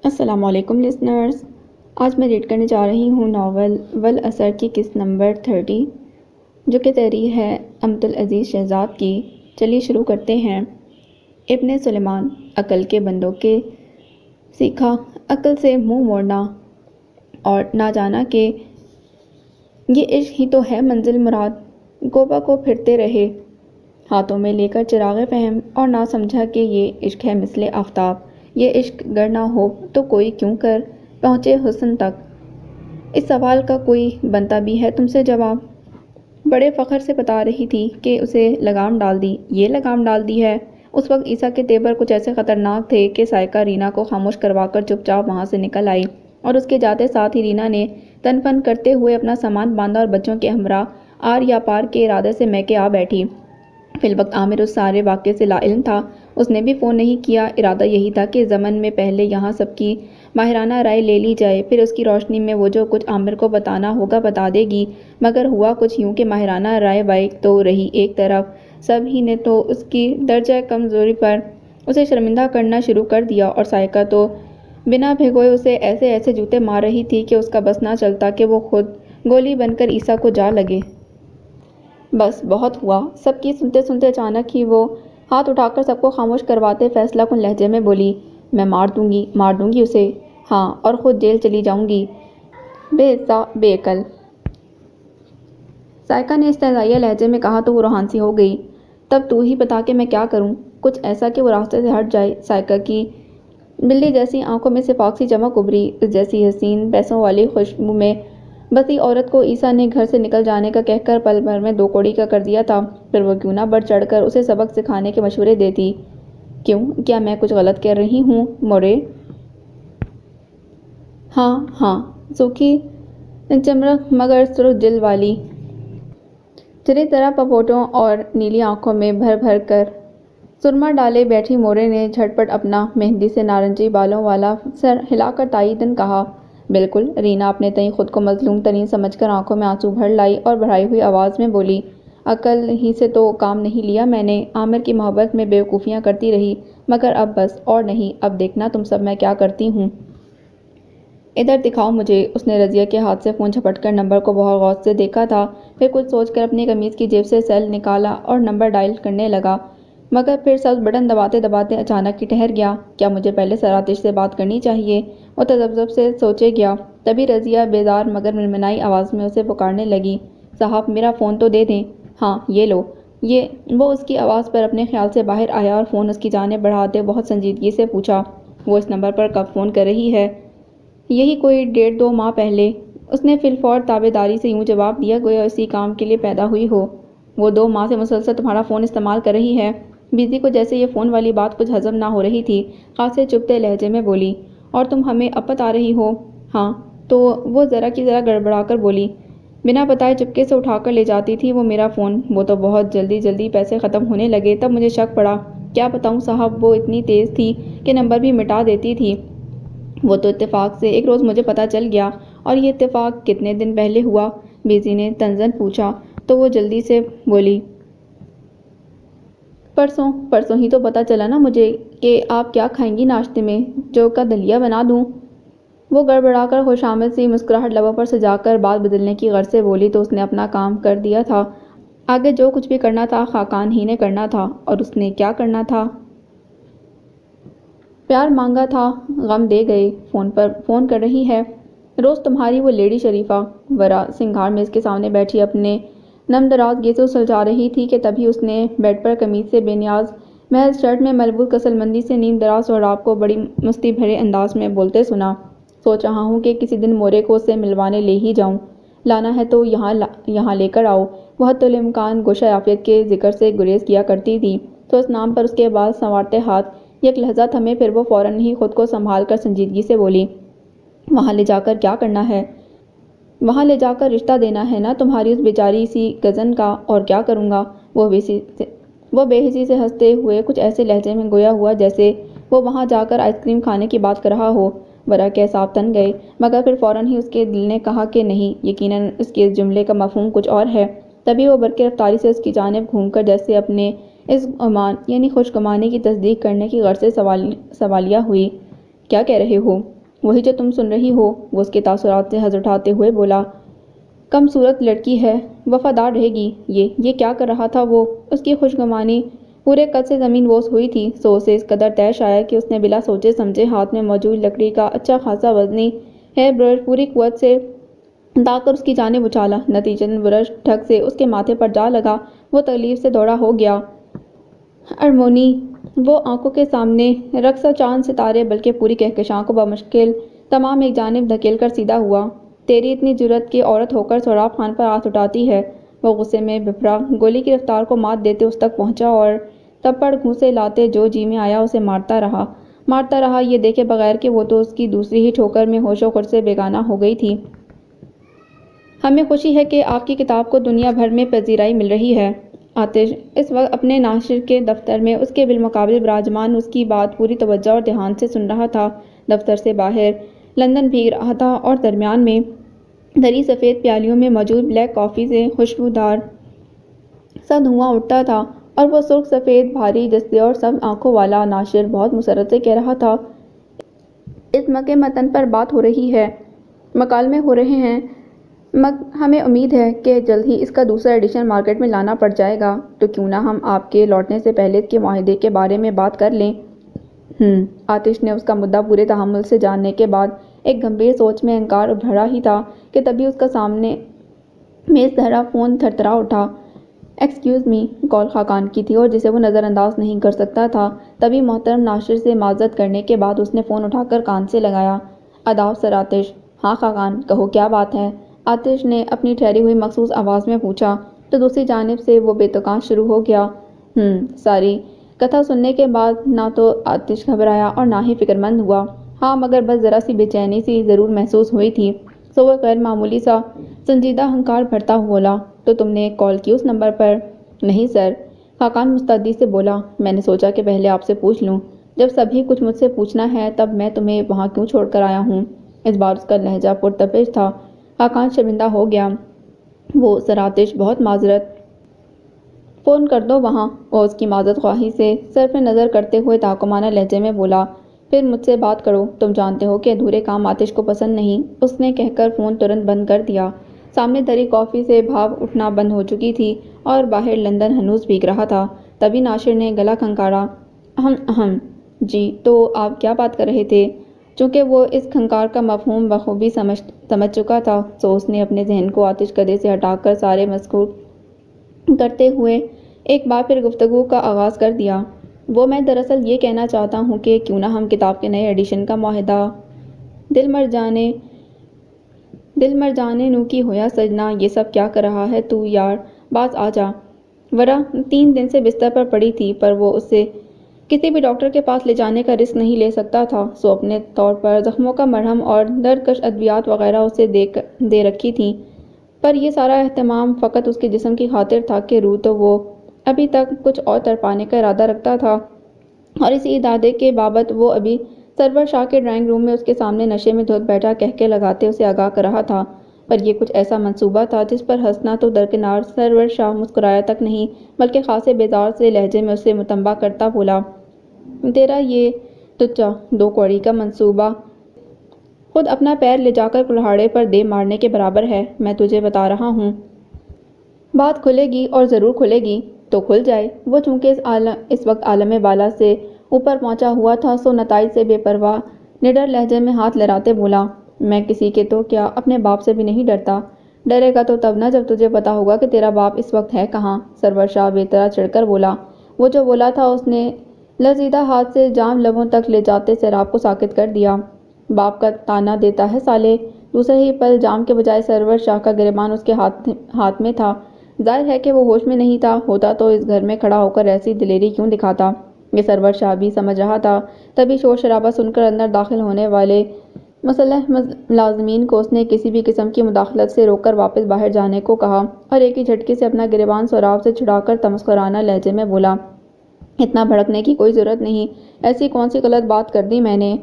السلام علیکم لسنرز، آج میں ریڈ کرنے جا رہی ہوں ناول والاثر کی قسط نمبر 30 جو کہ تحریر ہے امت العزیز شہزاد کی۔ چلیے شروع کرتے ہیں۔ ابن سلیمان، عقل کے بندوں کے سیکھا عقل سے منہ موڑنا اور نہ جانا کہ یہ عشق ہی تو ہے منزل مراد۔ گوبا کو پھرتے رہے ہاتھوں میں لے کر چراغ فہم اور نہ سمجھا کہ یہ عشق ہے مثل آفتاب۔ یہ عشق گر نہ ہو تو کوئی کیوں کر پہنچے حسن تک؟ اس سوال کا کوئی بنتا بھی ہے تم سے جواب؟ بڑے فخر سے بتا رہی تھی کہ اسے لگام ڈال دی، یہ لگام ڈال دی ہے۔ اس وقت عیسیٰ کے تیور کچھ ایسے خطرناک تھے کہ سائقہ رینا کو خاموش کروا کر چپ چاپ وہاں سے نکل آئی، اور اس کے جاتے ساتھ ہی رینا نے تن فن کرتے ہوئے اپنا سامان باندھا اور بچوں کے ہمراہ آر یا پار کے ارادے سے میکے آ بیٹھی۔ فی الوقت عامر اس سارے واقعے سے لا علم تھا، اس نے بھی فون نہیں کیا۔ ارادہ یہی تھا کہ ضمن میں پہلے یہاں سب کی ماہرانہ رائے لے لی جائے، پھر اس کی روشنی میں وہ جو کچھ عامر کو بتانا ہوگا بتا دے گی۔ مگر ہوا کچھ یوں کہ ماہرانہ رائے وائے تو رہی ایک طرف، سب ہی نے تو اس کی درجہ کمزوری پر اسے شرمندہ کرنا شروع کر دیا، اور سائقہ تو بنا بھگوئے اسے ایسے ایسے جوتے مار رہی تھی کہ اس کا بس نہ چلتا کہ وہ خود گولی بن کر عیسیٰ کو جا لگے۔ بس بہت ہوا۔ سب کی سنتے سنتے اچانک ہی وہ ہاتھ اٹھا کر سب کو خاموش کرواتے فیصلہ کن لہجے میں بولی، میں مار دوں گی اسے، ہاں، اور خود جیل چلی جاؤں گی، بے حصہ بے عقل۔ سائقہ نے استہزائیہ لہجے میں کہا تو وہ روحان سی ہو گئی۔ تب تو ہی بتا کہ میں کیا کروں، کچھ ایسا کہ وہ راستے سے ہٹ جائے۔ سائقہ کی بلی جیسی آنکھوں میں سے پاک سی چمک ابھری، اس جیسی حسین پیسوں والی خوشبو میں بسی عورت کو عیسیٰ نے گھر سے نکل جانے کا کہہ کر پل بھر میں 2 کوڑی کا کر دیا تھا، پھر وہ کیوں نہ بڑھ چڑھ کر اسے سبق سکھانے کے مشورے دیتی۔ کیوں، کیا میں کچھ غلط کر رہی ہوں مورے؟ ہاں، سوکھی چمرک مگر سرخ جلد والی، چری طرح پپوٹوں اور نیلی آنکھوں میں بھر بھر کر سرما ڈالے بیٹھی مورے نے جھٹ پٹ اپنا مہندی سے نارنجی بالوں والا سر ہلا کر تائیداً کہا، بالکل۔ رینا اپنے تئیں خود کو مظلوم ترین سمجھ کر آنکھوں میں آنسو بھر لائی اور بڑھائی ہوئی آواز میں بولی، عقل ہی سے تو کام نہیں لیا میں نے، عامر کی محبت میں بے وقوفیاں کرتی رہی، مگر اب بس اور نہیں، اب دیکھنا تم سب میں کیا کرتی ہوں۔ ادھر دکھاؤ مجھے۔ اس نے رضیہ کے ہاتھ سے فون جھپٹ کر نمبر کو بہت غور سے دیکھا تھا، پھر کچھ سوچ کر اپنی قمیض کی جیب سے سیل نکالا اور نمبر ڈائل کرنے لگا، مگر پھر سبز بٹن دباتے دباتے اچانک ہی ٹھہر گیا۔ کیا مجھے پہلے سر آتش سے بات کرنی چاہیے؟ وہ تذبذب سے سوچے گیا۔ تبھی رضیہ بیزار مگر منمنائی آواز میں اسے پکارنے لگی، صاحب میرا فون تو دے دیں۔ ہاں یہ لو۔ وہ اس کی آواز پر اپنے خیال سے باہر آیا اور فون اس کی جانب بڑھاتے بہت سنجیدگی سے پوچھا، وہ اس نمبر پر کب فون کر رہی ہے؟ یہی کوئی 1.5-2 ماہ پہلے۔ اس نے فی الفور تابعداری سے یوں جواب دیا گویا اسی کام کے لیے پیدا ہوئی ہو۔ وہ 2 ماہ سے مسلسل تمہارا فون استعمال کر رہی ہے؟ بیزی کو جیسے یہ فون والی بات کچھ ہضم نہ ہو رہی تھی، خاصے چبھتے لہجے میں بولی، اور تم ہمیں اب بتا رہی ہو؟ ہاں۔ تو وہ ذرا کی ذرا گڑبڑا کر بولی، بنا بتائے چپکے سے اٹھا کر لے جاتی تھی وہ میرا فون، وہ تو بہت جلدی پیسے ختم ہونے لگے، تب مجھے شک پڑا۔ کیا بتاؤں صاحب، وہ اتنی تیز تھی کہ نمبر بھی مٹا دیتی تھی۔ وہ تو اتفاق سے ایک روز مجھے پتا چل گیا۔ اور یہ اتفاق کتنے دن پہلے ہوا؟ بیزی نے تنزن پوچھا، تو وہ جلدی سے بولی، پرسوں ہی تو پتا چلا نا مجھے کہ آپ کیا کھائیں گی ناشتے میں، جو کا دلیا بنا دوں؟ وہ گڑبڑا کر خوشامد سی مسکراہٹ لبوں پر سجا کر بات بدلنے کی غرض سے بولی تو اس نے اپنا کام کر دیا تھا، آگے جو کچھ بھی کرنا تھا خاقان ہی نے کرنا تھا۔ اور اس نے کیا کرنا تھا؟ پیار مانگا تھا، غم دے گئے، فون کر رہی ہے روز تمہاری وہ لیڈی شریفہ۔ ورا سنگھار میز کے سامنے بیٹھی اپنے نم دراز گیسو سلجھا رہی تھی کہ تبھی اس نے بیڈ پر قمیض سے بے نیاز محض شرٹ میں ملبوس کسل مندی سے نیم دراز سہراب کو بڑی مستی بھرے انداز میں بولتے سنا، سوچ رہا ہوں کہ کسی دن مورے کو اس سے ملوانے لے ہی جاؤں، لانا ہے تو یہاں لے کر آؤ۔ وہ حتی الامکان گوشہ عافیت کے ذکر سے گریز کیا کرتی تھی، تو اس نام پر اس کے بال سنوارتے ہاتھ یک لحظہ تھمے، پھر وہ فوراً ہی خود کو سنبھال کر سنجیدگی سے بولی، وہاں لے جا کر کیا کرنا ہے؟ وہاں لے جا کر رشتہ دینا ہے نا تمہاری اس بیچاری سی کزن کا، اور کیا کروں گا؟ وہ بے حسی سے ہنستے ہوئے کچھ ایسے لہجے میں گویا ہوا جیسے وہ وہاں جا کر آئس کریم کھانے کی بات کر رہا ہو۔ ورا کے اعصاب تن گئے، مگر پھر فوراً ہی اس کے دل نے کہا کہ نہیں، یقیناً اس کے اس جملے کا مفہوم کچھ اور ہے۔ تبھی وہ برقی رفتاری سے اس کی جانب گھوم کر جیسے اپنے اس گمان خوش گمانی کی تصدیق کرنے کی غرض سے سوالیہ ہوئی، کیا کہہ رہے ہو؟ وہی جو تم سن رہی ہو، وہ اس کے تاثرات سے حذر اٹھاتے ہوئے بولا۔ کم صورت لڑکی ہے، وفادار رہے گی۔ یہ کیا کر رہا تھا وہ؟ اس کی خوشگمانی پورے قد سے زمین بوس ہوئی تھی، سو اسے اس قدر طیش آیا کہ اس نے بلا سوچے سمجھے ہاتھ میں موجود لکڑی کا اچھا خاصا وزنی ہیئر برش پوری قوت سے دا کر اس کی جانب اچھالا۔ نتیجتاً برش ٹھگ سے اس کے ماتھے پر جا لگا۔ وہ تکلیف سے دوڑا ہو گیا۔ ارمونی وہ آنکھوں کے سامنے رقصہ چاند ستارے بلکہ پوری کہکشاں کو بمشکل تمام ایک جانب دھکیل کر سیدھا ہوا۔ تیری اتنی جرأت کہ عورت ہو کر سہراب خان پر ہاتھ اٹھاتی ہے؟ وہ غصے میں بھرا، گولی کی رفتار کو مات دیتے اس تک پہنچا اور تپڑ گھونسے لاتے جو جی میں آیا اسے مارتا رہا، یہ دیکھے بغیر کہ وہ تو اس کی دوسری ہی ٹھوکر میں ہوش و خرد سے بیگانہ ہو گئی تھی۔ ہمیں خوشی ہے کہ آپ کی کتاب کو دنیا بھر میں پذیرائی مل رہی ہے۔ آتش اس وقت اپنے ناشر کے دفتر میں اس کے بالمقابل براجمان اس کی بات پوری توجہ اور دھیان سے سن رہا تھا۔ دفتر سے باہر لندن بھیگ رہا تھا اور درمیان میں دری سفید پیالیوں میں موجود بلیک کافی سے خوشبودار سا دھواں اٹھتا تھا اور وہ سرخ سفید بھاری جثے اور سبز آنکھوں والا ناشر بہت مسرت سے کہہ رہا تھا، اس مکے متن پر بات ہو رہی ہے، مکالمے ہو رہے ہیں، ہمیں امید ہے کہ جلد ہی اس کا دوسرا ایڈیشن مارکیٹ میں لانا پڑ جائے گا، تو کیوں نہ ہم آپ کے لوٹنے سے پہلے اس کے معاہدے کے بارے میں بات کر لیں۔ آتش نے اس کا مدعا پورے تحمل سے جاننے کے بعد ایک گمبھیر سوچ میں انکار ابھرا ہی تھا کہ تبھی اس کا سامنے میز دھرا فون تھرتھرا اٹھا۔ ایکسکیوز می، کال خاقان کی تھی اور جسے وہ نظر انداز نہیں کر سکتا تھا۔ تبھی محترم ناشر سے معذرت کرنے کے بعد اس نے فون اٹھا کر کان سے لگایا۔ آداب سر آتش۔ ہاں خاقان، کہو کیا بات ہے؟ آتش نے اپنی ٹھہری ہوئی مخصوص آواز میں پوچھا، تو دوسری جانب سے وہ بے تکان شروع ہو گیا۔ ساری کتھا سننے کے بعد نہ تو آتش گھبرایا اور نہ ہی فکرمند ہوا۔ ہاں مگر بس ذرا سی بے چینی سی ضرور محسوس ہوئی تھی۔ سو وہ غیر معمولی سا سنجیدہ ہنکار بھرتا بولا، تو تم نے کال کی اس نمبر پر؟ نہیں سر، خاقان مستعدی سے بولا، میں نے سوچا کہ پہلے آپ سے پوچھ لوں، جب سبھی کچھ مجھ سے پوچھنا ہے تب میں تمہیں وہاں کیوں چھوڑ کر آیا ہوں؟ اس بار اس کا لہجہ پرتپش تھا۔ خاقان شرمندہ ہو گیا۔ وہ سر آتش، بہت معذرت، فون کر دو وہاں۔ وہ اس کی معذرت خواہی سے صرف نظر کرتے ہوئے تحکمانہ لہجے میں بولا، پھر مجھ سے بات کرو، تم جانتے ہو کہ ادھورے کام آتش کو پسند نہیں۔ اس نے کہہ کر فون ترنت بند کر دیا۔ سامنے دری کافی سے بھاپ اٹھنا بند ہو چکی تھی اور باہر لندن ہنوز بھیگ رہا تھا۔ تبھی ناشر نے گلا کھنکارا، جی، تو آپ کیا بات کر رہے تھے؟ چونکہ وہ اس کھنکار کا مفہوم بخوبی سمجھ چکا تھا، سو اس نے اپنے ذہن کو آتش گدے سے ہٹا کر سارے مذکور کرتے ہوئے ایک بار پھر گفتگو کا آغاز کر دیا۔ وہ میں دراصل یہ کہنا چاہتا ہوں کہ کیوں نہ ہم کتاب کے نئے ایڈیشن کا معاہدہ دل مر جانے نو کی ہویا سجنا، یہ سب کیا کر رہا ہے تو یار، باز آ جا۔ ورا 3 دن سے بستر پر پڑی تھی، پر وہ اسے کسی بھی ڈاکٹر کے پاس لے جانے کا رسک نہیں لے سکتا تھا، سو اپنے طور پر زخموں کا مرہم اور دردکش ادویات وغیرہ اسے دے رکھی تھیں، پر یہ سارا اہتمام فقط اس کے جسم کی خاطر تھا کہ روح تو وہ ابھی تک کچھ اور تڑپانے کا ارادہ رکھتا تھا، اور اسی ارادے کے بابت وہ ابھی سرور شاہ کے ڈرائنگ روم میں اس کے سامنے نشے میں دھت بیٹھا کہکے لگاتے اسے آگاہ کر رہا تھا۔ پر یہ کچھ ایسا منصوبہ تھا جس پر ہنسنا تو درکنار، سرور شاہ مسکرایا تک نہیں بلکہ خاصے بیزار سے لہجے میں اسے متنبہ کرتا بولا، تیرا یہ تچا 2 کوڑی کا منصوبہ خود اپنا پیر لے جا کر کلہاڑے پر دے مارنے کے برابر ہے، میں تجھے بتا رہا ہوں۔ بات کھلے گی اور ضرور کھلے گی، تو کھل جائے۔ وہ چونکہ اس وقت عالم بالا سے اوپر پہنچا ہوا تھا، سو نتائج سے بے پرواہ نڈر لہجے میں ہاتھ لہراتے بولا، میں کسی کے تو کیا اپنے باپ سے بھی نہیں ڈرتا۔ ڈرے گا تو تب نہ جب تجھے پتا ہوگا کہ تیرا باپ اس وقت ہے کہاں، سرور شاہ بے طرح چڑھ کر بولا۔ وہ جو بولا تھا اس نے لرزیدہ ہاتھ سے جام لبوں تک لے جاتے سیراب کو ساکت کر دیا۔ باپ کا طعنہ دیتا ہے سالے۔ دوسرے ہی پل جام کے بجائے سرور شاہ کا گریبان اس کے ہاتھ میں تھا۔ ظاہر ہے کہ وہ ہوش میں نہیں تھا، ہوتا تو اس گھر میں کھڑا ہو کر ایسی دلیری کیوں دکھاتا، یہ سرور شاہ بھی سمجھ رہا تھا۔ تبھی شور شرابہ سن کر اندر داخل ہونے والے مسلح ملازمین کو اس نے کسی بھی قسم کی مداخلت سے روک کر واپس باہر جانے کو کہا اور ایک ہی جھٹکے سے اپنا گریبان سوراخ سے چھڑا کر تمسخرانہ لہجے میں بولا، اتنا بھڑکنے کی کوئی ضرورت نہیں، ایسی کون سی غلط بات کر دی میں نے؟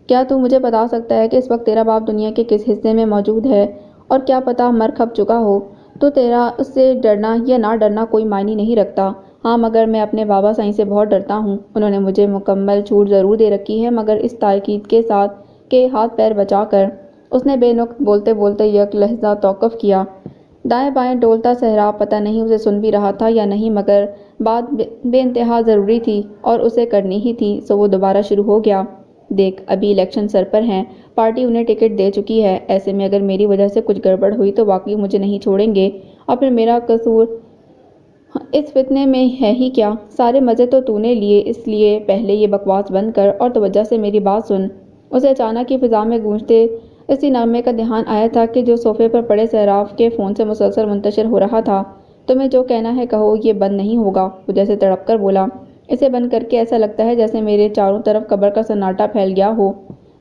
کیا تو مجھے بتا سکتا ہے کہ اس وقت تیرا باپ دنیا کے کس حصے میں موجود ہے؟ اور کیا پتہ مر کھپ چکا ہو، تو تیرا اس سے ڈرنا یا نہ ڈرنا کوئی معنی نہیں رکھتا۔ ہاں مگر میں اپنے بابا سائیں سے بہت ڈرتا ہوں، انہوں نے مجھے مکمل چھوٹ ضرور دے رکھی ہے، مگر اس تاکید کے ساتھ کے ہاتھ پیر بچا کر اس نے بے نقط بولتے بولتے یک لحظہ توقف کیا۔ دائیں بائیں ڈولتا صحرا پتہ نہیں اسے سن بھی رہا تھا یا نہیں، مگر بات بے انتہا ضروری تھی اور اسے کرنی ہی تھی، سو وہ دوبارہ شروع ہو گیا۔ دیکھ، ابھی الیکشن سر پر ہیں، پارٹی انہیں ٹکٹ دے چکی ہے، ایسے میں اگر میری وجہ سے کچھ گڑبڑ ہوئی تو واقعی مجھے نہیں چھوڑیں گے، اور پھر میرا قصور اس فتنے میں ہے ہی کیا؟ سارے مزے تو تو نے لیے، اس لیے پہلے یہ بکواس بند کر اور توجہ سے میری بات سن۔ اسے اچانک ہی فضا میں گونجتے اسی نغمے کا دھیان آیا تھا کہ جو صوفے پر پڑے صراف کے فون سے مسلسل منتشر ہو رہا تھا۔ تمہیں جو کہنا ہے کہو، یہ بند نہیں ہوگا، وہ جیسے تڑپ کر بولا۔ اسے بند کر کے ایسا لگتا ہے جیسے میرے چاروں طرف قبر کا سناٹا پھیل گیا ہو۔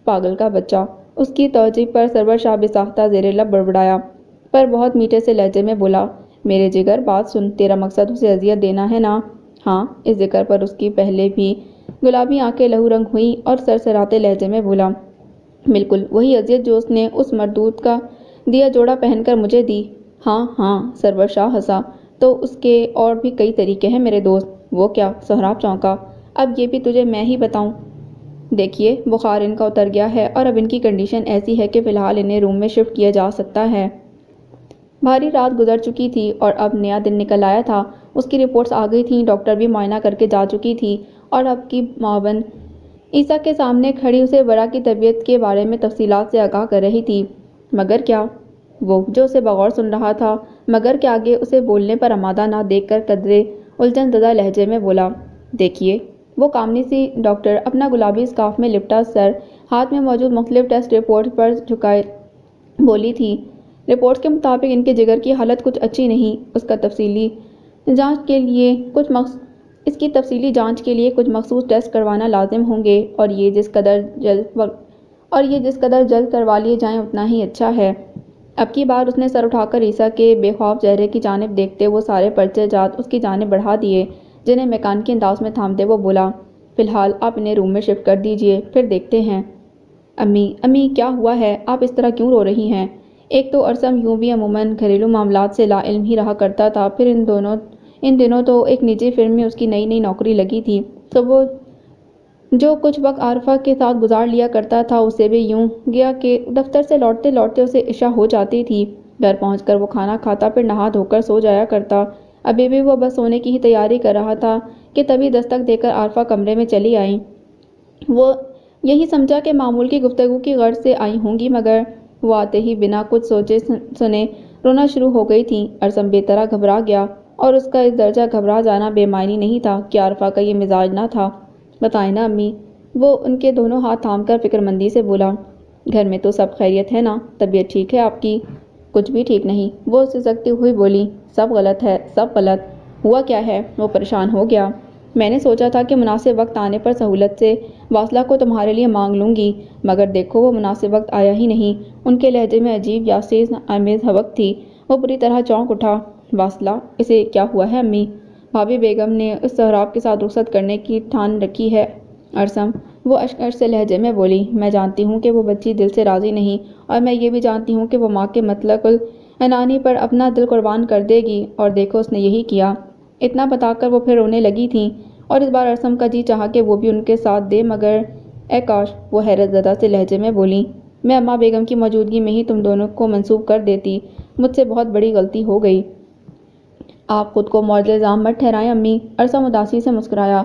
پاگل کا بچہ، اس کی توجہ پر سرور شاہ بساختہ زیر لب بڑبڑایا، پر بہت میٹھے سے لہجے میں بولا، میرے جگر بات سن، تیرا مقصد اسے اذیت دینا ہے نا؟ ہاں۔ اس ذکر پر اس کی پہلے بھی گلابی آنکھیں لہو رنگ ہوئیں اور سرسراتے لہجے میں بولا، بالکل وہی اذیت جو اس نے اس مردود کا دیا جوڑا پہن کر مجھے دی۔ ہاں ہاں، سرور شاہ ہنسا، تو اس کے اور بھی کئی طریقے ہیں میرے دوست۔ وہ کیا؟ سہراب چونکا، اب یہ بھی تجھے میں ہی بتاؤں؟ دیکھیے، بخار ان کا اتر گیا ہے اور اب ان کی کنڈیشن ایسی ہے کہ فی الحال انہیں روم میں شفٹ کیا جا سکتا ہے۔ بھاری رات گزر چکی تھی اور اب نیا دن نکل آیا تھا۔ اس کی رپورٹس آ گئی تھیں، ڈاکٹر بھی معائنہ کر کے جا چکی تھی اور اب کی معاون عیسیٰ کے سامنے کھڑی اسے ورا کی طبیعت کے بارے میں تفصیلات سے آگاہ کر رہی تھی۔ مگر کیا؟ وہ جو اسے بغور سن رہا تھا، مگر کے آگے اسے بولنے پر آمادہ نہ دیکھ کر قدرے الجھن زدہ لہجے میں بولا، دیکھیے، وہ کامنی سی ڈاکٹر اپنا گلابی اسکارف میں لپٹا سر ہاتھ میں موجود مختلف ٹیسٹ رپورٹ پر جھکائے بولی تھی، رپورٹس کے مطابق ان کے جگر کی حالت کچھ اچھی نہیں، اس کی تفصیلی جانچ کے لیے کچھ مخصوص ٹیسٹ کروانا لازم ہوں گے، اور یہ جس قدر جلد کروا لیے جائیں اتنا ہی اچھا ہے۔ اب کی بار اس نے سر اٹھا کر عیسیٰ کے بے خوف چہرے کی جانب دیکھتے وہ سارے پرچے جات اس کی جانب بڑھا دیے، جنہیں میکانیکی انداز میں تھامتے وہ بولا، فی الحال آپ انہیں روم میں شفٹ کر دیجیے، پھر دیکھتے ہیں۔ امی کیا ہوا ہے؟ آپ اس طرح کیوں رو رہی ہیں؟ ایک تو ارسم یوں بھی عموماً گھریلو معاملات سے لا علم ہی رہا کرتا تھا، پھر ان دنوں تو ایک نجی فرم میں اس کی نئی نوکری لگی تھی، تو وہ جو کچھ وقت عارفہ کے ساتھ گزار لیا کرتا تھا اسے بھی یوں گیا کہ دفتر سے لوٹتے لوٹتے اسے عشاء ہو جاتی تھی۔ گھر پہنچ کر وہ کھانا کھاتا، پھر نہا دھو کر سو جایا کرتا۔ ابھی بھی وہ بس سونے کی ہی تیاری کر رہا تھا کہ تبھی دستک دے کر عارفہ کمرے میں چلی آئیں۔ وہ یہی سمجھا کہ معمول کی گفتگو کی غرض سے آئی ہوں گی، مگر وہ آتے ہی بنا کچھ سوچے سنے رونا شروع ہو گئی تھیں۔ ارسم بے طرح گھبرا گیا، اور اس کا اس درجہ گھبرا جانا بے معنی نہیں تھا کہ عارفہ کا یہ مزاج نہ تھا۔ بتائیں نا امی، وہ ان کے دونوں ہاتھ تھام کر فکرمندی سے بولا، گھر میں تو سب خیریت ہے نا؟ طبیعت ٹھیک ہے آپ کی؟ کچھ بھی ٹھیک نہیں، وہ سسکتی ہوئی بولی، سب غلط ہے، سب غلط۔ ہوا کیا ہے؟ وہ پریشان ہو گیا۔ میں نے سوچا تھا کہ مناسب وقت آنے پر سہولت سے واصلہ کو تمہارے لیے مانگ لوں گی، مگر دیکھو وہ مناسب وقت آیا ہی نہیں۔ ان کے لہجے میں عجیب یاسین آمیز حبک تھی۔ وہ بری طرح چونک اٹھا، واصلہ؟ اسے کیا ہوا ہے امی؟ بھابی بیگم نے اس سہراب کے ساتھ رخصت کرنے کی ٹھان رکھی ہے ارسم، وہ اشک سے لہجے میں بولی، میں جانتی ہوں کہ وہ بچی دل سے راضی نہیں، اور میں یہ بھی جانتی ہوں کہ وہ ماں کے مطلق العنانی پر اپنا دل قربان کر دے گی، اور دیکھو اس نے یہی کیا۔ اتنا بتا کر وہ پھر رونے لگی تھیں، اور اس بار ارسم کا جی چاہا کہ وہ بھی ان کے ساتھ دے، مگر اے کاش! وہ حیرت زدہ سے لہجے میں بولی، میں اماں بیگم کی موجودگی میں ہی تم دونوں کو منسوب کر دیتی، مجھ سے بہت بڑی غلطی ہو گئی۔ آپ خود کو معزز الزام مت ٹھہرائیں امی، ارسم اداسی سے مسکرایا،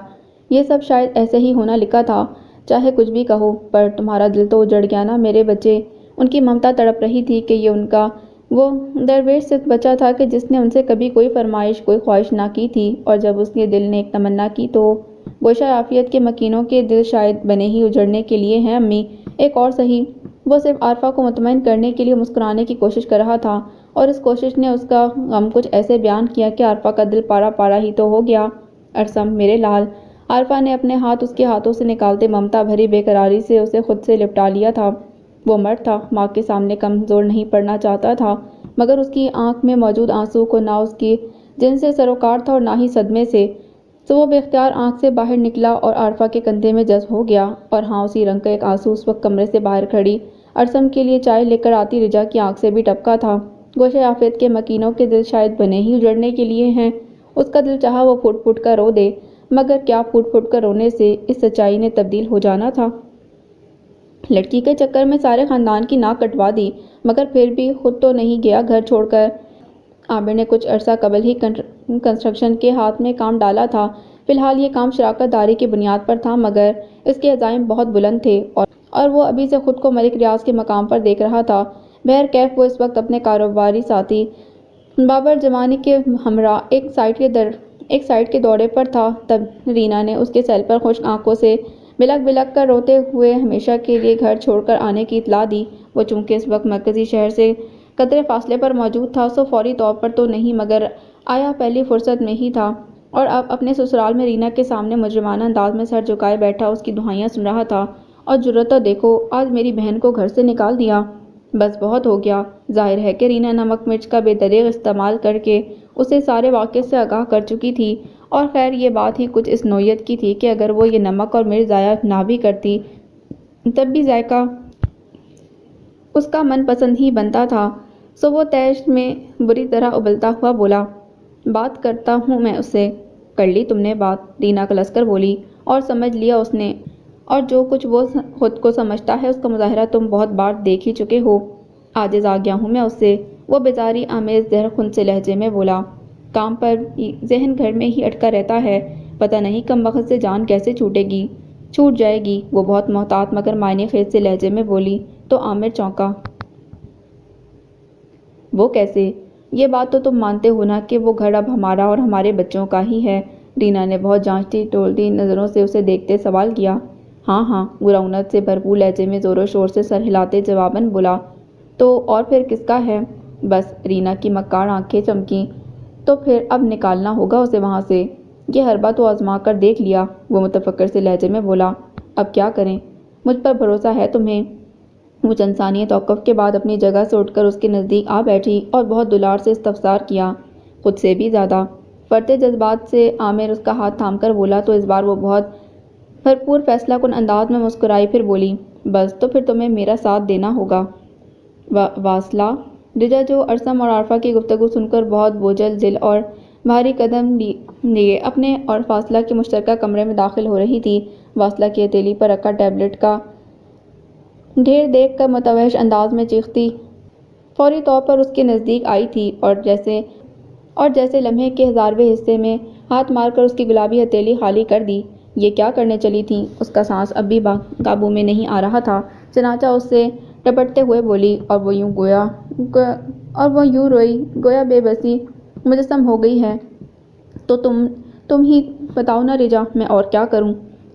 یہ سب شاید ایسے ہی ہونا لکھا تھا، چاہے کچھ بھی کہو، پر تمہارا دل تو اجڑ گیا نا میرے بچے۔ ان کی ممتا تڑپ رہی تھی کہ یہ ان کا وہ درویش صرف بچہ تھا کہ جس نے ان سے کبھی کوئی فرمائش، کوئی خواہش نہ کی تھی، اور جب اس کے دل نے ایک تمنا کی تو گوشہ عافیت کے مکینوں کے دل شاید بنے ہی اجڑنے کے لیے ہیں امی، ایک اور صحیح۔ وہ صرف عارفہ کو مطمئن کرنے کے لیے مسکرانے کی کوشش کر رہا تھا، اور اس کوشش نے اس کا غم کچھ ایسے بیان کیا کہ عارفہ کا دل پارا پارا ہی تو ہو گیا۔ ارسم میرے لال، عارفہ نے اپنے ہاتھ اس کے ہاتھوں سے نکالتے ممتا بھری بے قراری سے اسے خود سے لپٹا لیا تھا۔ وہ مرد تھا، ماں کے سامنے کمزور نہیں پڑنا چاہتا تھا، مگر اس کی آنکھ میں موجود آنسو کو نہ اس کی جن سے سروکار تھا اور نہ ہی صدمے سے، سو وہ بے اختیار آنکھ سے باہر نکلا اور عارفہ کے کندھے میں جذب ہو گیا، اور ہاں اسی رنگ کا ایک آنسو اس وقت کمرے سے باہر کھڑی ارسم کے لیے چائے لے کر آتی رجا کی آنکھ سے بھی ٹپکا تھا۔ گوشہ عافیت کے مکینوں کے دل شاید بنے ہی اجڑنے کے لیے ہیں، اس کا دل چاہا وہ پھوٹ پھوٹ کر رو دے، مگر کیا پھوٹ پھوٹ کر رونے سے اس سچائی نے تبدیل ہو جانا تھا؟ لڑکی کے چکر میں سارے خاندان کی ناک کٹوا دی، مگر پھر بھی خود تو نہیں گیا گھر چھوڑ کر۔ عامر نے کچھ عرصہ قبل ہی کنسٹرکشن کے ہاتھ میں کام ڈالا تھا۔ فی الحال یہ کام شراکت داری کی بنیاد پر تھا، مگر اس کے عزائم بہت بلند تھے اور وہ ابھی سے خود کو ملک ریاض کے مقام پر دیکھ رہا تھا۔ بہرکیف وہ اس وقت اپنے کاروباری ساتھی بابر جمانی کے ہمراہ ایک سائٹ کے دورے پر تھا۔ تب رینا نے اس کے سیل پر خشک آنکھوں سے بلک بلک کر روتے ہوئے ہمیشہ کے لیے گھر چھوڑ کر آنے کی اطلاع دی۔ وہ چونکہ اس وقت مرکزی شہر سے قدرے فاصلے پر موجود تھا، سو فوری طور پر تو نہیں، مگر آیا پہلی فرصت میں ہی تھا، اور اب اپنے سسرال میں رینا کے سامنے مجرمانہ انداز میں سر جھکائے بیٹھا اس کی دہائیاں سن رہا تھا۔ اور جرأت تو دیکھو، آج میری بہن کو گھر سے نکال دیا۔ بس بہت ہو گیا۔ ظاہر ہے کہ رینا نمک مرچ کا بے دریغ استعمال کر کے اسے سارے واقعے سے آگاہ کر چکی تھی، اور خیر یہ بات ہی کچھ اس نوعیت کی تھی کہ اگر وہ یہ نمک اور مرچ ضائع نہ بھی کرتی تب بھی ذائقہ اس کا من پسند ہی بنتا تھا۔ سو وہ تیش میں بری طرح ابلتا ہوا بولا، بات کرتا ہوں میں اس سے۔ کر لی تم نے بات، رینا کلس کر بولی، اور سمجھ لیا اس نے، اور جو کچھ وہ خود کو سمجھتا ہے اس کا مظاہرہ تم بہت بار دیکھ ہی چکے ہو۔ عاجز آ گیا ہوں میں اس سے، وہ بیزاری آمیز زہر خون سے لہجے میں بولا۔ کام پر ذہن گھر میں ہی اٹکا رہتا ہے، پتہ نہیں کم وقت سے جان کیسے چھوٹ جائے گی، وہ بہت محتاط مگر معنی خیز سے لہجے میں بولی۔ تو عامر چونکا۔ وہ کیسے؟ یہ بات تو تم مانتے ہو نا کہ وہ گھر اب ہمارا اور ہمارے بچوں کا ہی ہے؟ رینا نے بہت جانچتی ٹولتی نظروں سے اسے دیکھتے سوال کیا۔ ہاں ہاں، وہ رونق سے بھرپور لہجے میں زور و شور سے سر ہلاتے جواباً بولا۔ تو اور پھر کس کا ہے؟ بس، رینا کی مکار آنکھیں چمکیں۔ تو پھر اب نکالنا ہوگا اسے وہاں سے۔ یہ حربہ تو آزما کر دیکھ لیا، وہ متفکر سے لہجے میں بولا۔ اب کیا کریں؟ مجھ پر بھروسہ ہے تمہیں؟ وہ چند ثانیے توقف کے بعد اپنی جگہ سے اٹھ کر اس کے نزدیک آ بیٹھی اور بہت دلار سے استفسار کیا، خود سے بھی زیادہ۔ فرتے جذبات سے عامر اس کا ہاتھ تھام کر بولا تو اس بار وہ بہت بھرپور فیصلہ کن انداز میں مسکرائی، پھر بولی، بس تو پھر تمہیں میرا ساتھ دینا ہوگا۔ واصلہ؟ رجا جو ارسم اور عارفہ کی گفتگو سن کر بہت بوجھل دل اور بھاری قدم لیے اپنے اور فاصلہ کے مشترکہ کمرے میں داخل ہو رہی تھی، واصلہ کی ہتھیلی پر رکھا ٹیبلٹ کا ڈھیر دیکھ کر متوحش انداز میں چیختی فوری طور پر اس کے نزدیک آئی تھی اور جیسے لمحے کے ہزارویں حصے میں ہاتھ مار کر اس کی گلابی ہتھیلی خالی کر دی۔ یہ کیا کرنے چلی تھیں؟ اس کا سانس اب بھی قابو میں نہیں آ رہا تھا، چنانچہ اس سے ٹپٹتے ہوئے بولی، اور وہ یوں روئی گویا بے بسی مجسم ہو گئی ہے۔ تو تم ہی بتاؤ نا رجا، میں اور کیا کروں؟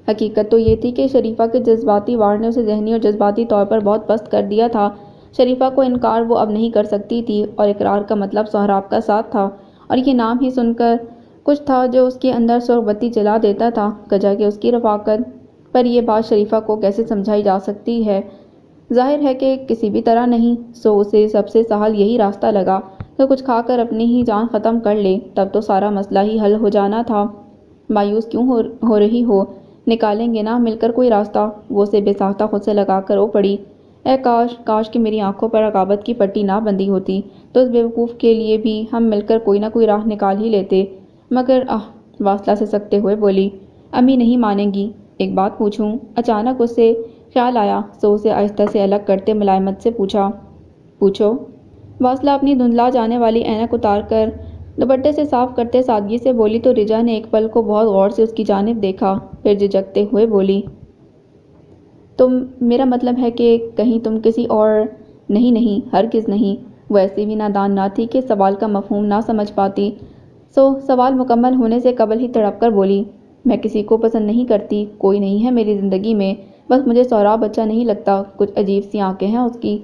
حقیقت تو یہ تھی کہ شریفہ کے جذباتی وار نے اسے ذہنی اور جذباتی طور پر بہت پست کر دیا تھا۔ شریفہ کو انکار وہ اب نہیں کر سکتی تھی، اور اقرار کا مطلب سہراب کا ساتھ تھا، اور یہ نام ہی سن کر کچھ تھا جو اس کے اندر سرخ بتی جلا دیتا تھا۔ گجا کہ اس کی رفاقت پر یہ بات شریفہ کو کیسے سمجھائی جا سکتی ہے؟ ظاہر ہے کہ کسی بھی طرح نہیں، سو اسے سب سے سہل یہی راستہ لگا کہ کچھ کھا کر اپنی ہی جان ختم کر لے، تب تو سارا مسئلہ ہی حل ہو جانا تھا۔ مایوس کیوں ہو رہی ہو؟ نکالیں گے نا مل کر کوئی راستہ، وہ اسے بے ساختہ خود سے لگا کر او پڑی۔ اے کاش کہ میری آنکھوں پر عقابت کی پٹی نہ بندھی ہوتی، تو اس بیوقوف کے لیے بھی ہم مل کر کوئی نہ کوئی راہ نکال ہی لیتے، مگر واصلہ سے سکتے ہوئے بولی، امی نہیں مانیں گی۔ ایک بات پوچھوں؟ اچانک اس سے خیال آیا، سو اسے آہستہ سے الگ کرتے ملائمت سے پوچھا۔ پوچھو۔ واصلہ اپنی دھندلا جانے والی اینک اتار کر دوپٹے سے صاف کرتے سادگی سے بولی تو رجا نے ایک پل کو بہت غور سے اس کی جانب دیکھا، پھر جھجکتے ہوئے بولی، میرا مطلب ہے کہ کہیں تم کسی اور؟ نہیں، ہرگز نہیں۔ وہ ایسی بھی نادان نہ تھی کہ سوال کا مفہوم نہ سمجھ پاتی، سو سوال مکمل ہونے سے قبل ہی تڑپ کر بولی، میں کسی کو پسند نہیں کرتی، کوئی نہیں ہے میری زندگی میں، بس مجھے سہراب اچھا نہیں لگتا، کچھ عجیب سی آنکھیں ہیں اس کی۔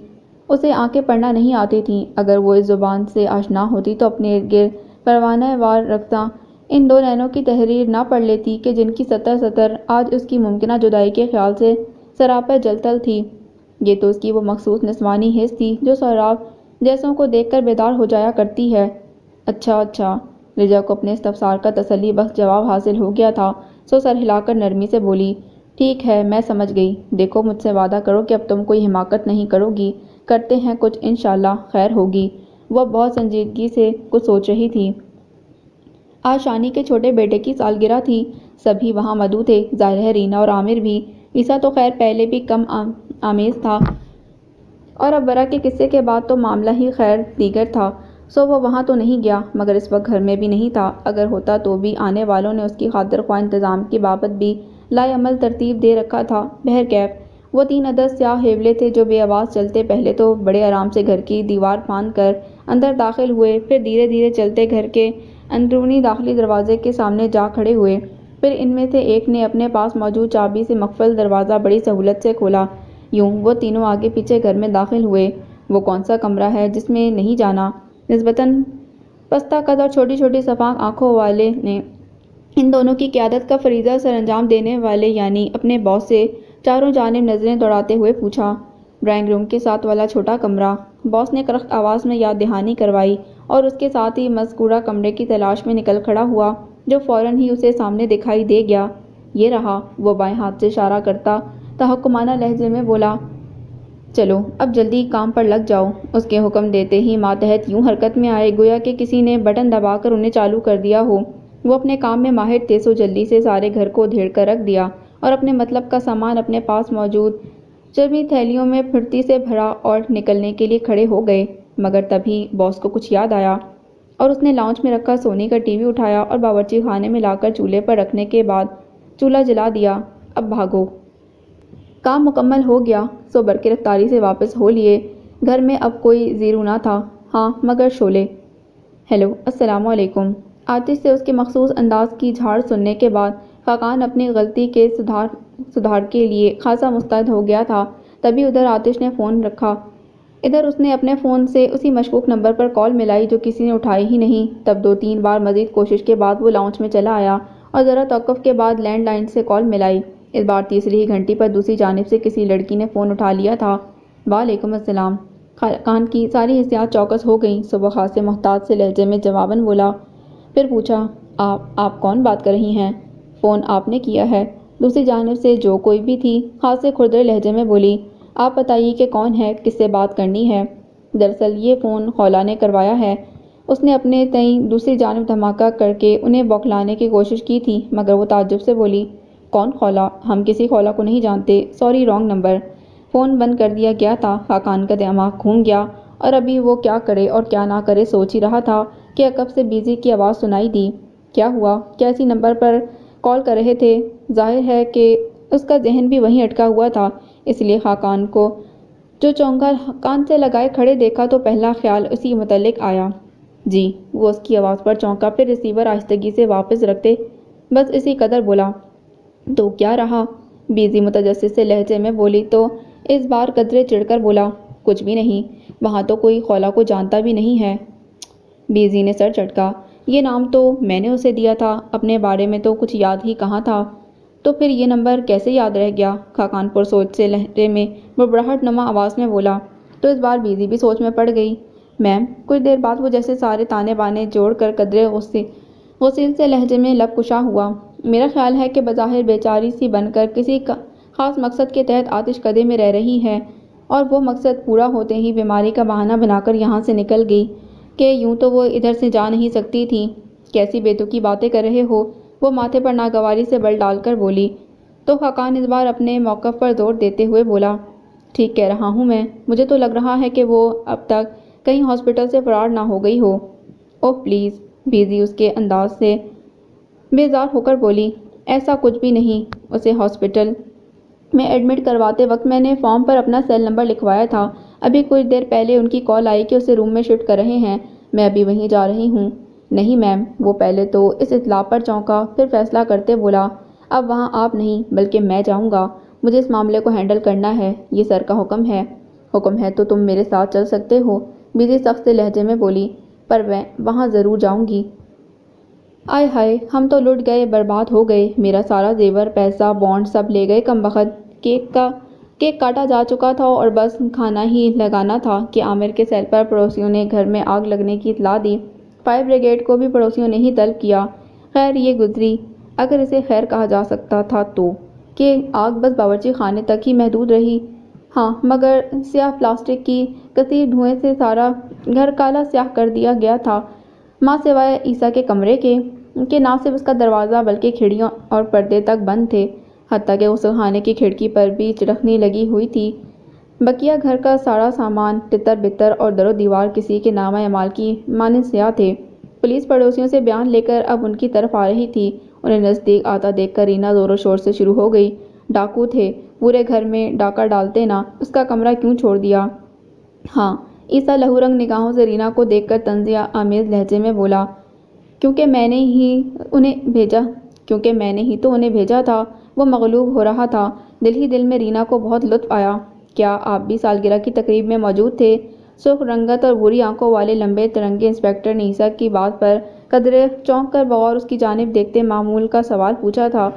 اسے آنکھیں پڑھنا نہیں آتی تھیں، اگر وہ اس زبان سے آشنا ہوتی تو اپنے ارد گرد پروانہ وار رقصاں ان دو نینوں کی تحریر نہ پڑھ لیتی کہ جن کی سطر سطر آج اس کی ممکنہ جدائی کے خیال سے سراپے جلتھل تھی۔ یہ تو اس کی وہ مخصوص نسوانی حس تھی جو سہراب جیسوں کو دیکھ کر بیدار ہو جایا کرتی ہے۔ اچھا۔ رجا کو اپنے استفسار کا تسلی بخش جواب حاصل ہو گیا تھا، سو سر ہلا کر نرمی سے بولی، ٹھیک ہے، میں سمجھ گئی، دیکھو مجھ سے وعدہ کرو کہ اب تم کوئی حماقت نہیں کرو گی۔ کرتے ہیں کچھ، انشاءاللہ خیر ہوگی۔ وہ بہت سنجیدگی سے کچھ سوچ رہی تھی۔ آج شانی کے چھوٹے بیٹے کی سالگرہ تھی، سبھی وہاں مدعو تھے، ظاہر ہے رینا اور عامر بھی۔ عیسیٰ تو خیر پہلے بھی کم آمیز تھا، اور اب برا کے قصے کے بعد تو معاملہ ہی خیر دیگر تھا۔ سو وہ وہاں تو نہیں گیا، مگر اس وقت گھر میں بھی نہیں تھا۔ اگر ہوتا تو بھی آنے والوں نے اس کی خاطر خواہ انتظام کی بابت بھی لائے عمل ترتیب دے رکھا تھا۔ بہرکیف وہ 3 عدد سیاہ ہیولے تھے جو بے آواز چلتے پہلے تو بڑے آرام سے گھر کی دیوار پھاند کر اندر داخل ہوئے، پھر دھیرے دھیرے چلتے گھر کے اندرونی داخلی دروازے کے سامنے جا کھڑے ہوئے۔ پھر ان میں سے ایک نے اپنے پاس موجود چابی سے مقفل دروازہ بڑی سہولت سے کھولا۔ یوں وہ تینوں آگے پیچھے گھر میں داخل ہوئے۔ وہ کون سا کمرہ ہے جس میں نہیں جانا؟ نسبتاً پستہ قد اور چھوٹی چھوٹی شفاف آنکھوں والے نے ان دونوں کی قیادت کا فریضہ سر انجام دینے والے یعنی اپنے باس سے چاروں جانب نظریں دوڑاتے ہوئے پوچھا۔ ڈرائنگ روم کے ساتھ والا چھوٹا کمرہ، باس نے کرخت آواز میں یاد دہانی کروائی اور اس کے ساتھ ہی مذکورہ کمرے کی تلاش میں نکل کھڑا ہوا، جو فوراً ہی اسے سامنے دکھائی دے گیا۔ یہ رہا، وہ بائیں ہاتھ سے اشارہ کرتا تحکمانہ لہجے میں بولا۔ چلو اب جلدی کام پر لگ جاؤ۔ اس کے حکم دیتے ہی ماتحت یوں حرکت میں آئے گویا کہ کسی نے بٹن دبا کر انہیں چالو کر دیا ہو۔ وہ اپنے کام میں ماہر تھے، سو جلدی سے سارے گھر کو ادھیڑ کر رکھ دیا اور اپنے مطلب کا سامان اپنے پاس موجود چرمی تھیلیوں میں پھرتی سے بھرا اور نکلنے کے لیے کھڑے ہو گئے۔ مگر تبھی باس کو کچھ یاد آیا اور اس نے لاؤنج میں رکھا سونی کا ٹی وی اٹھایا اور باورچی خانے میں لا کر چولہے پر رکھنے کے بعد چولہا جلا دیا۔ اب بھاگو۔ کام مکمل ہو گیا، سو برقی رفتاری سے واپس ہو لیے۔ گھر میں اب کوئی زیرو نہ تھا، ہاں مگر شعلے۔ ہیلو، السلام علیکم۔ آتش سے اس کے مخصوص انداز کی جھاڑ سننے کے بعد خاقان اپنی غلطی کے سدھار کے لیے خاصا مستعد ہو گیا تھا۔ تبھی ادھر آتش نے فون رکھا۔ ادھر اس نے اپنے فون سے اسی مشکوک نمبر پر کال ملائی جو کسی نے اٹھائی ہی نہیں۔ تب 2-3 بار مزید کوشش کے بعد وہ لاؤنج میں چلا آیا اور ذرا توقف کے بعد لینڈ لائن سے کال ملائی۔ اس بار تیسری ہی گھنٹی پر دوسری جانب سے کسی لڑکی نے فون اٹھا لیا تھا۔ وعلیکم السلام۔ خاقان کی ساری حسیات چوکس ہو گئیں، سو وہ خاصے محتاط سے لہجے میں جواباً بولا۔ پھر پوچھا، آپ کون بات کر رہی ہیں؟ فون آپ نے کیا ہے؟ دوسری جانب سے جو کوئی بھی تھی خاصے کھردرے لہجے میں بولی۔ آپ بتائیے کہ کون ہے، کس سے بات کرنی ہے؟ دراصل یہ فون خولا نے کروایا ہے۔ اس نے اپنے تئیں دوسری جانب دھماکہ کر کے انہیں بوکھلانے کی کوشش کی تھی، مگر وہ تعجب سے بولی، کون خولا؟ ہم کسی خولا کو نہیں جانتے، سوری رانگ نمبر۔ فون بند کر دیا گیا تھا۔ خاقان کا دماغ گھوم گیا اور ابھی وہ کیا کرے اور کیا نہ کرے سوچ ہی رہا تھا کہ عقب سے بیزی کی آواز سنائی دی۔ کیا ہوا؟ کیا اسی نمبر پر کال کر رہے تھے؟ ظاہر ہے کہ اس کا ذہن بھی وہیں اٹکا ہوا تھا، اس لیے خاقان کو جو چونکا کان سے لگائے کھڑے دیکھا تو پہلا خیال اسی متعلق آیا۔ جی، وہ اس کی آواز پر چونکا، پھر ریسیور آہستگی سے واپس رکھتے بس اسی قدر بولا۔ تو کیا رہا؟ بیزی متجسس سے لہجے میں بولی تو اس بار قدرے چڑھ کر بولا، کچھ بھی نہیں، وہاں تو کوئی خولا کو جانتا بھی نہیں ہے۔ بیزی نے سر چٹکا، یہ نام تو میں نے اسے دیا تھا، اپنے بارے میں تو کچھ یاد ہی کہاں تھا، تو پھر یہ نمبر کیسے یاد رہ گیا؟ خاقان پر سوچ سے لہجے میں بڑبڑاہٹ نما آواز میں بولا۔ تو اس بار بیزی بھی سوچ میں پڑ گئی۔ میم، کچھ دیر بعد وہ جیسے سارے تانے بانے جوڑ کر قدرے غسیل سے لہجے میں لب کشا ہوا۔ میرا خیال ہے کہ بظاہر بیچاری سی بن کر کسی خاص مقصد کے تحت آتش قدے میں رہ رہی ہے، اور وہ مقصد پورا ہوتے ہی بیماری کا بہانہ بنا کر یہاں سے نکل گئی کہ یوں تو وہ ادھر سے جا نہیں سکتی تھی۔ کیسی بے تکی باتیں کر رہے ہو؟ وہ ماتھے پر ناگواری سے بل ڈال کر بولی۔ تو خاقان اس بار اپنے موقف پر زور دیتے ہوئے بولا، ٹھیک کہہ رہا ہوں میں، مجھے تو لگ رہا ہے کہ وہ اب تک کہیں ہاسپٹل سے فرار نہ ہو گئی ہو۔ اوہ پلیز، بیزی اس کے انداز سے بیزار ہو کر بولی، ایسا کچھ بھی نہیں، اسے ہاسپٹل میں ایڈمٹ کرواتے وقت میں نے فارم پر اپنا سیل نمبر لکھوایا تھا۔ ابھی کچھ دیر پہلے ان کی کال آئی کہ اسے روم میں شفٹ کر رہے ہیں، میں ابھی وہیں جا رہی ہوں۔ نہیں میم، وہ پہلے تو اس اطلاع پر چونکا، پھر فیصلہ کرتے بولا، اب وہاں آپ نہیں بلکہ میں جاؤں گا، مجھے اس معاملے کو ہینڈل کرنا ہے، یہ سر کا حکم ہے۔ حکم ہے تو تم میرے ساتھ چل سکتے ہو، بیزی سخت سے لہجے میں بولی، پر میں وہاں ضرور جاؤں گی۔ آئے ہائے، ہم تو لٹ گئے، برباد ہو گئے، میرا سارا زیور، پیسہ، بانڈ سب لے گئے کمبخت۔ کیک کاٹا جا چکا تھا اور بس کھانا ہی لگانا تھا کہ عامر کے سیل پر پڑوسیوں نے گھر میں آگ لگنے کی اطلاع دی۔ فائر بریگیڈ کو بھی پڑوسیوں نے ہی طلب کیا۔ خیر یہ گزری، اگر اسے خیر کہا جا سکتا تھا تو، کہ آگ بس باورچی خانے تک ہی محدود رہی۔ ہاں مگر سیاہ پلاسٹک کی کثیر دھوئیں سے سارا گھر کالا سیاہ کر دیا گیا تھا، ماں سوائے عیسیٰ کے کمرے کے، کہ نہ صرف اس کا دروازہ بلکہ کھڑکیاں اور پردے تک بند تھے، حتیٰ کہ غسل خانے کی کھڑکی پر بھی چرخنی لگی ہوئی تھی۔ بقیہ گھر کا سارا سامان تتر بتر اور در و دیوار کسی کے نامہ اعمال کی مانند سیاہ تھے۔ پولیس پڑوسیوں سے بیان لے کر اب ان کی طرف آ رہی تھی۔ انہیں نزدیک آتا دیکھ کر رینا زور و شور سے شروع ہو گئی۔ ڈاکو تھے، پورے گھر میں ڈاکہ ڈالتے نا، اس کا کمرہ کیوں چھوڑ دیا؟ ہاں، عیسیٰ لہو رنگ نگاہوں سے رینا کو دیکھ کر طنزیہ آمیز لہجے میں بولا، کیونکہ میں نے ہی تو انہیں بھیجا تھا۔ وہ مغلوب ہو رہا تھا۔ دل ہی دل میں رینا کو بہت لطف آیا۔ کیا آپ بھی سالگرہ کی تقریب میں موجود تھے؟ سرخ رنگت اور بھوری آنکھوں والے لمبے ترنگے انسپکٹر نے عیسیٰ کی بات پر قدرے چونک کر بغور اس کی جانب دیکھتے معمول کا سوال پوچھا تھا۔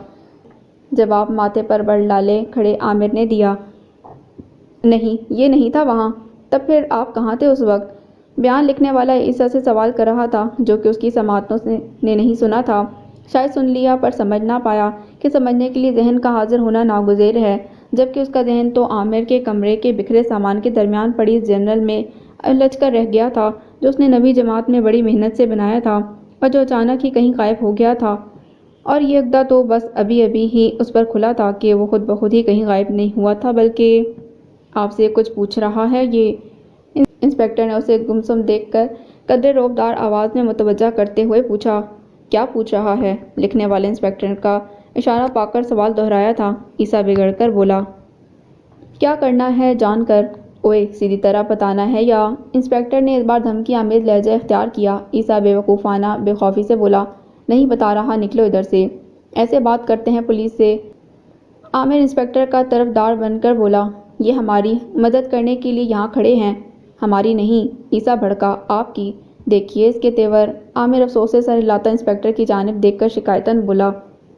جواب ماتھے پر بڑ ڈالے کھڑے عامر نے دیا، نہیں، یہ نہیں تھا وہاں۔ تب پھر آپ کہاں تھے اس وقت؟ بیان لکھنے والا عیسیٰ سے سوال کر رہا تھا، جو کہ اس کی سماعتوں نے نہیں سنا تھا۔ شاید سن لیا پر سمجھ نہ پایا کہ سمجھنے کے لیے ذہن کا حاضر ہونا ناگزیر ہے، جبکہ اس کا ذہن تو عامر کے کمرے کے بکھرے سامان کے درمیان پڑی اس جنرل میں الجھ کر رہ گیا تھا، جو اس نے نویں جماعت میں بڑی محنت سے بنایا تھا اور جو اچانک ہی کہیں غائب ہو گیا تھا۔ اور یہ عقدہ تو بس ابھی ہی اس پر کھلا تھا کہ وہ خود بخود ہی کہیں غائب نہیں ہوا تھا، بلکہ آپ سے کچھ پوچھ رہا ہے یہ؟ انسپکٹر نے اسے گمسم دیکھ کر قدرے رعبدار آواز میں متوجہ کرتے ہوئے پوچھا۔ کیا پوچھ رہا ہے؟ لکھنے والے انسپکٹر کا اشارہ پا کر سوال دہرایا تھا۔ عیسیٰ بگڑ کر بولا، کیا کرنا ہے جان کر؟ اوئے، سیدھی طرح بتانا ہے یا؟ انسپکٹر نے اس بار دھمکی آمیز لہجہ اختیار کیا۔ عیسیٰ بے وقوفانہ بے خوفی سے بولا، نہیں بتا رہا، نکلو ادھر سے۔ ایسے بات کرتے ہیں پولیس سے؟ عامر انسپکٹر کا طرفدار بن کر بولا، یہ ہماری مدد کرنے کے لیے یہاں کھڑے ہیں۔ ہماری نہیں، عیسیٰ بھڑکا، آپ کی۔ دیکھیے اس کے تیور۔ عامر افسوس سے سر ہلاتا انسپکٹر کی جانب دیکھ کر شکایتاً بولا،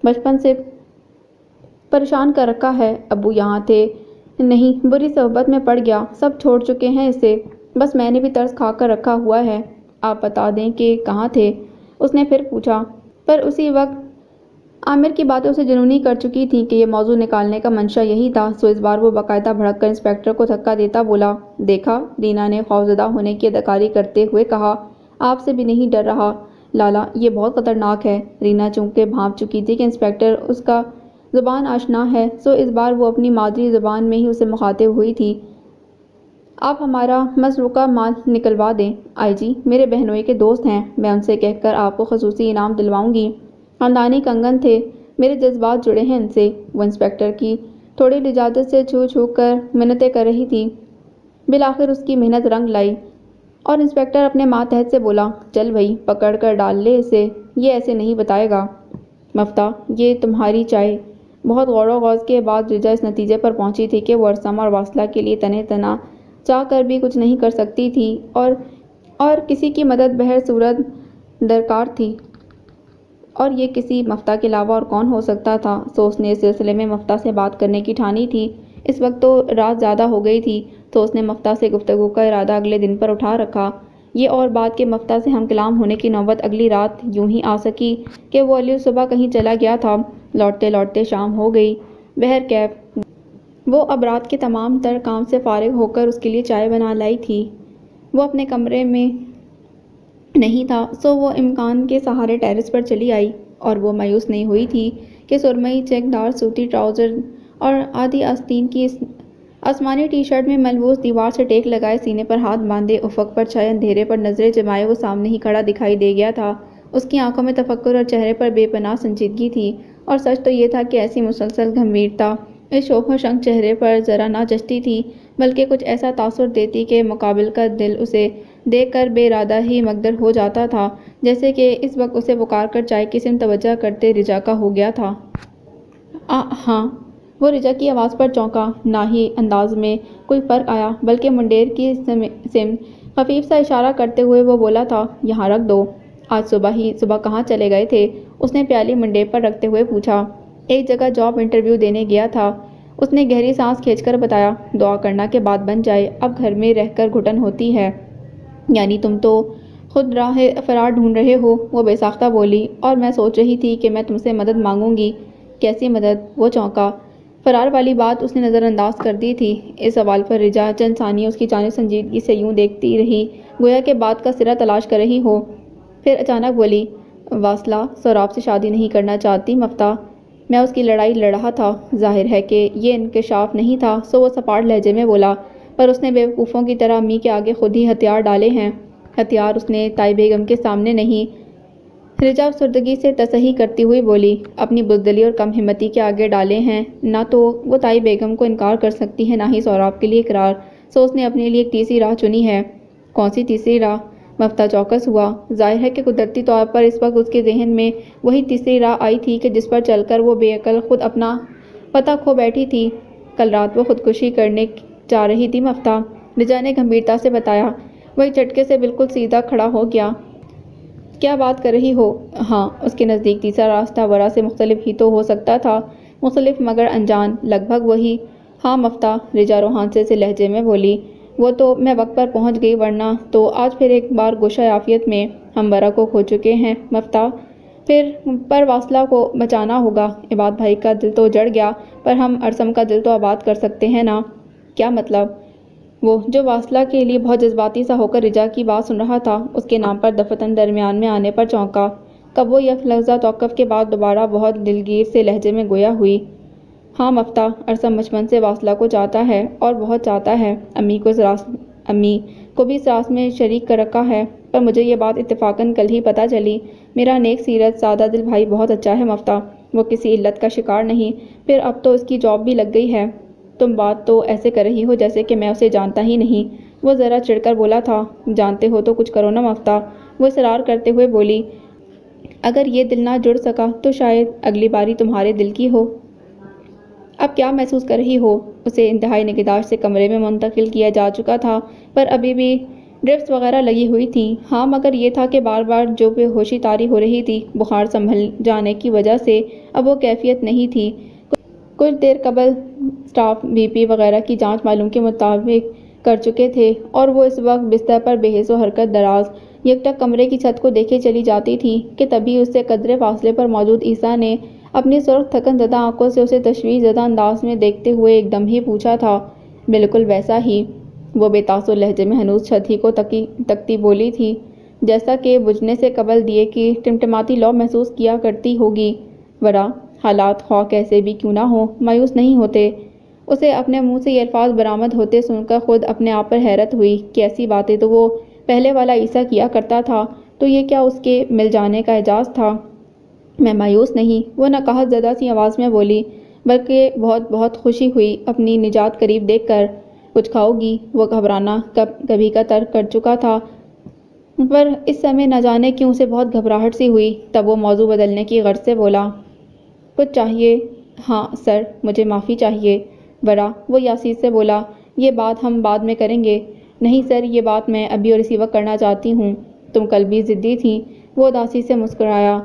بچپن سے پریشان کر رکھا ہے۔ ابو یہاں تھے؟ نہیں، بری صحبت میں پڑ گیا، سب چھوڑ چکے ہیں اسے، بس میں نے بھی ترس کھا کر رکھا ہوا ہے۔ آپ بتا دیں کہ کہاں تھے؟ اس نے پھر پوچھا، پر اسی وقت عامر کی باتیں اسے جنونی کر چکی تھیں کہ یہ موضوع نکالنے کا منشا یہی تھا، سو اس بار وہ باقاعدہ بھڑک کر انسپکٹر کو دھکا دیتا بولا، دیکھا؟ رینا نے خوفزدہ ہونے کی اداکاری کرتے ہوئے کہا، آپ سے بھی نہیں ڈر رہا لالا، یہ بہت خطرناک ہے۔ رینا چونکہ بھانپ چکی تھی کہ انسپکٹر اس کا زبان آشنا ہے، سو اس بار وہ اپنی مادری زبان میں ہی اسے مخاطب ہوئی تھی۔ آپ ہمارا مسروقہ مال نکلوا دیں۔ آئی جی میرے بہنوئی کے دوست ہیں، میں ان سے کہہ کر آپ کو خصوصی انعام دلواؤں گی۔ خاندانی کنگن تھے، میرے جذبات جڑے ہیں ان سے۔ وہ انسپکٹر کی تھوڑی لجاجت سے چھو کر منتیں کر رہی تھی۔ بالآخر اس کی محنت رنگ لائی اور انسپکٹر اپنے ماتحت سے بولا، چل بھئی، پکڑ کر ڈال لے اسے، یہ ایسے نہیں بتائے گا۔ مفتاح، یہ تمہاری چائے۔ بہت غور و خوض کے بعد رجا اس نتیجے پر پہنچی تھی کہ وہ ارسما اور واصلہ کے لیے تنِ تنہا چاہ کر بھی کچھ نہیں کر سکتی تھی اور کسی کی مدد بہر صورت درکار تھی، اور یہ کسی مفتاح کے علاوہ اور کون ہو سکتا تھا؟ سو اس نے اس سلسلے میں مفتاح سے بات کرنے کی ٹھانی تھی۔ اس وقت تو رات زیادہ ہو گئی تھی، تو اس نے مفتاح سے گفتگو کا ارادہ اگلے دن پر اٹھا رکھا۔ یہ اور بات کہ مفتاح سے ہم کلام ہونے کی نوبت اگلی رات یوں ہی آ سکی کہ وہ علی صبح کہیں چلا گیا تھا، لوٹتے لوٹتے شام ہو گئی۔ بہرکیف وہ اب رات کے تمام تر کام سے فارغ ہو کر اس کے لیے چائے بنا لائی تھی۔ وہ اپنے کمرے میں نہیں تھا، سو وہ امکان کے سہارے ٹیرس پر چلی آئی، اور وہ مایوس نہیں ہوئی تھی کہ سرمئی چیک دار سوتی ٹراؤزر اور آدھی آستین کی آسمانی ٹی شرٹ میں ملبوس، دیوار سے ٹیک لگائے، سینے پر ہاتھ باندھے، افق پر چھائے اندھیرے پر نظریں جمائے وہ سامنے ہی کھڑا دکھائی دے گیا تھا۔ اس کی آنکھوں میں تفکر اور چہرے پر بے پناہ سنجیدگی تھی، اور سچ تو یہ تھا کہ ایسی مسلسل گمبھیرتا اس شوخ و شنگ چہرے پر ذرا نہ جچتی تھی، بلکہ کچھ ایسا تاثر دیتی کہ مقابل کا دل اسے دیکھ کر بے ارادہ ہی مگدر ہو جاتا تھا، جیسے کہ اس وقت اسے پکار کر چائے کی سمت توجہ کرتے رجا کا ہو گیا تھا۔ ہاں۔ وہ رجا کی آواز پر چونکا، نہ ہی انداز میں کوئی فرق آیا، بلکہ منڈیر کی سمت خفیف سا اشارہ کرتے ہوئے وہ بولا تھا، یہاں رکھ دو۔ آج صبح کہاں چلے گئے تھے؟ اس نے پیالی منڈیر پر رکھتے ہوئے پوچھا۔ ایک جگہ جاب انٹرویو دینے گیا تھا، اس نے گہری سانس کھینچ کر بتایا۔ دعا کرنا کہ بات بن جائے، اب گھر میں رہ کر گھٹن ہوتی ہے۔ یعنی تم تو خود راہ فرار ڈھونڈ رہے ہو؟ وہ بے ساختہ بولی، اور میں سوچ رہی تھی کہ میں تم سے مدد مانگوں گی۔ کیسی مدد؟ وہ چونکا۔ فرار والی بات اس نے نظر انداز کر دی تھی۔ اس سوال پر رجا چند ثانیے اس کی جانب سنجیدگی سے یوں دیکھتی رہی، گویا کہ بات کا سرا تلاش کر رہی ہو، پھر اچانک بولی، واصلہ سوراب سے شادی نہیں کرنا چاہتی مفتاح، میں اس کی لڑائی لڑ رہا تھا۔ ظاہر ہے کہ یہ انکشاف نہیں تھا، سو وہ سپاٹ لہجے میں بولا، پر اس نے بیوقوفوں کی طرح امی کے آگے خود ہی ہتھیار ڈالے ہیں۔ ہتھیار اس نے تائی بیگم کے سامنے نہیں۔ رجا افسردگی سے تصحیح کرتی ہوئی بولی، اپنی بزدلی اور کم ہمتی کے آگے ڈالے ہیں۔ نہ تو وہ تائی بیگم کو انکار کر سکتی ہے، نہ ہی سوراب کے لیے اقرار۔ سو اس نے اپنے لیے ایک تیسری راہ چنی ہے۔ کون سی تیسری راہ؟ مفتہ چوکس ہوا۔ ظاہر ہے کہ قدرتی طور پر اس وقت اس کے ذہن میں وہی تیسری راہ آئی تھی کہ جس پر چل کر وہ بے عقل خود اپنا پتہ کھو بیٹھی تھی۔ کل رات وہ خودکشی کرنے جا رہی تھی مفتہ، رجا نے گمبھیرتا سے بتایا۔ وہ ایک جھٹکے سے بالکل سیدھا کھڑا ہو گیا۔ کیا بات کر رہی ہو؟ ہاں، اس کے نزدیک تیسرا راستہ ورا سے مختلف ہی تو ہو سکتا تھا، مختلف مگر انجان، لگ بھگ وہی۔ ہاں مفتہ، رجا روحانچے سے لہجے میں بولی، وہ تو میں وقت پر پہنچ گئی، ورنہ تو آج پھر ایک بار گوشہ عافیت میں ہم ورا کو کھو چکے ہیں مفتہ۔ پر واصلہ کو بچانا ہوگا۔ عباد بھائی کا دل تو جڑ گیا، پر ہم ارسم کا دل تو آباد کر سکتے ہیں نا؟ کیا مطلب؟ وہ جو واصلہ کے لیے بہت جذباتی سا ہو کر رجا کی بات سن رہا تھا، اس کے نام پر دفتن درمیان میں آنے پر چونکا۔ کب وہ یہ لحظہ توقف کے بعد دوبارہ بہت دلگیر سے لہجے میں گویا ہوئی۔ ہاں مفتہ، ارسم بچپن سے واصلہ کو چاہتا ہے اور بہت چاہتا ہے۔ امی کو بھی اس راز میں شریک کر رکھا ہے، پر مجھے یہ بات اتفاقاً کل ہی پتہ چلی۔ میرا نیک سیرت سادہ دل بھائی بہت اچھا ہے مفتہ، وہ کسی علت کا شکار نہیں۔ پھر اب تو اس کی جاب بھی لگ گئی ہے۔ تم بات تو ایسے کر رہی ہو جیسے کہ میں اسے جانتا ہی نہیں، وہ ذرا چڑھ کر بولا تھا۔ جانتے ہو تو کچھ کرو نا مفتہ، وہ اصرار کرتے ہوئے بولی۔ اگر یہ دل نہ جڑ سکا تو شاید اگلی باری تمہارے دل کی ہو۔ اب کیا محسوس کر رہی ہو؟ اسے انتہائی نگہداشت سے کمرے میں منتقل کیا جا چکا تھا، پر ابھی بھی ڈرپس وغیرہ لگی ہوئی تھیں۔ ہاں مگر یہ تھا کہ بار بار جو بے ہوشی طاری ہو رہی تھی، بخار سنبھل جانے کی وجہ سے اب وہ کیفیت نہیں تھی۔ کچھ دیر قبل اسٹاف بی پی وغیرہ کی جانچ معلوم کے مطابق کر چکے تھے، اور وہ اس وقت بستر پر بے حس و حرکت دراز یکٹک کمرے کی چھت کو دیکھے چلی جاتی تھی کہ تبھی اس سے قدرے فاصلے پر موجود عیسیٰ نے اپنی سرخ تھکن زدہ آنکھوں سے اسے تشویش زدہ انداز میں دیکھتے ہوئے ایک دم ہی پوچھا تھا۔ بالکل ویسا ہی، وہ بے تاثر لہجے میں ہنوز چھت ہی کو تکتی بولی تھی، جیسا کہ بجھنے سے قبل دیے کی ٹمٹماتی لو محسوس کیا کرتی ہوگی۔ ورا حالات خواہ کیسے بھی کیوں نہ ہوں، مایوس نہیں ہوتے۔ اسے اپنے منہ سے یہ الفاظ برآمد ہوتے سن کر خود اپنے آپ پر حیرت ہوئی کہ ایسی باتیں تو وہ پہلے والا عیسیٰ کیا کرتا تھا، تو یہ کیا اس کے مل جانے کا اعجاز تھا؟ میں مایوس نہیں، وہ نقاہت زدہ سی آواز میں بولی، بلکہ بہت بہت خوشی ہوئی اپنی نجات قریب دیکھ کر۔ کچھ کھاؤ گی؟ وہ گھبرانا کبھی کا ترک کر چکا تھا، پر اس سمے نہ جانے کیوں اسے بہت گھبراہٹ سی ہوئی۔ تب وہ موضوع بدلنے کی غرض سے بولا، کچھ چاہیے؟ ہاں سر، مجھے معافی چاہیے۔ ورا وہ یاسیر سے بولا، یہ بات ہم بعد میں کریں گے۔ نہیں سر، یہ بات میں ابھی اور اسی وقت کرنا چاہتی ہوں۔ تم کل بھی ضدی تھیں، وہ اداسی سے مسکرایا۔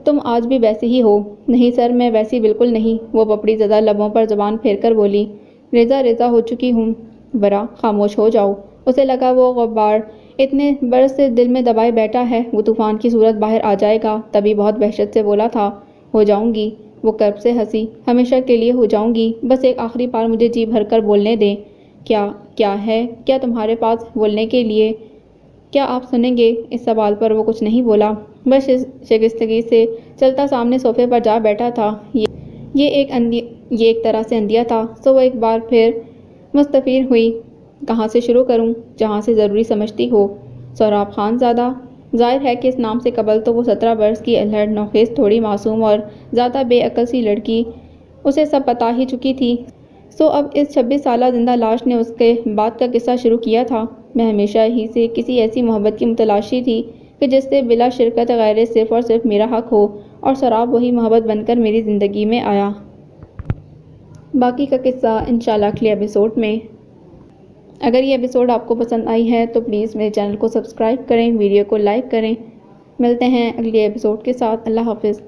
تم آج بھی ویسے ہی ہو۔ نہیں سر، میں ویسی بالکل نہیں، وہ پپڑی زدہ لبوں پر زبان پھیر کر بولی۔ ریزہ ہو چکی ہوں۔ ورا خاموش ہو جاؤ۔ اسے لگا وہ غبار اتنے برس سے دل میں دبائے بیٹھا ہے، وہ طوفان کی صورت باہر آ جائے گا، تبھی بہت وحشت سے بولا تھا، ہو جاؤں گی۔ وہ کرب سے ہنسی، ہمیشہ کے لیے ہو جاؤں گی، بس ایک آخری بار مجھے جی بھر کر بولنے دیں۔ کیا ہے کیا تمہارے پاس بولنے کے لیے؟ کیا آپ سنیں گے؟ اس سوال پر وہ کچھ نہیں بولا، بس شائستگی سے چلتا سامنے صوفے پر جا بیٹھا تھا۔ یہ ایک طرح سے اندھیا تھا، سو وہ ایک بار پھر مستفیر ہوئی۔ کہاں سے شروع کروں؟ جہاں سے ضروری سمجھتی ہو۔ سوراب خان زادہ؟ ظاہر ہے کہ اس نام سے قبل تو وہ 17 برس کی الہڑ نوخیز تھوڑی معصوم اور زیادہ بے عقل سی لڑکی اسے سب بتا ہی چکی تھی، سو اب اس 26 سالہ زندہ لاش نے اس کے بعد کا قصہ شروع کیا تھا۔ میں ہمیشہ ہی سے کسی ایسی محبت کی متلاشی تھی کہ جس سے بلا شرکت غیر صرف اور صرف میرا حق ہو، اور سوراب وہی محبت بن کر میری زندگی میں آیا۔ باقی کا قصہ انشاءاللہ اگلے ایپیسوڈ میں۔ اگر یہ ایپیسوڈ آپ کو پسند آئی ہے تو پلیز میرے چینل کو سبسکرائب کریں، ویڈیو کو لائک کریں۔ ملتے ہیں اگلے ایپیسوڈ کے ساتھ۔ اللہ حافظ۔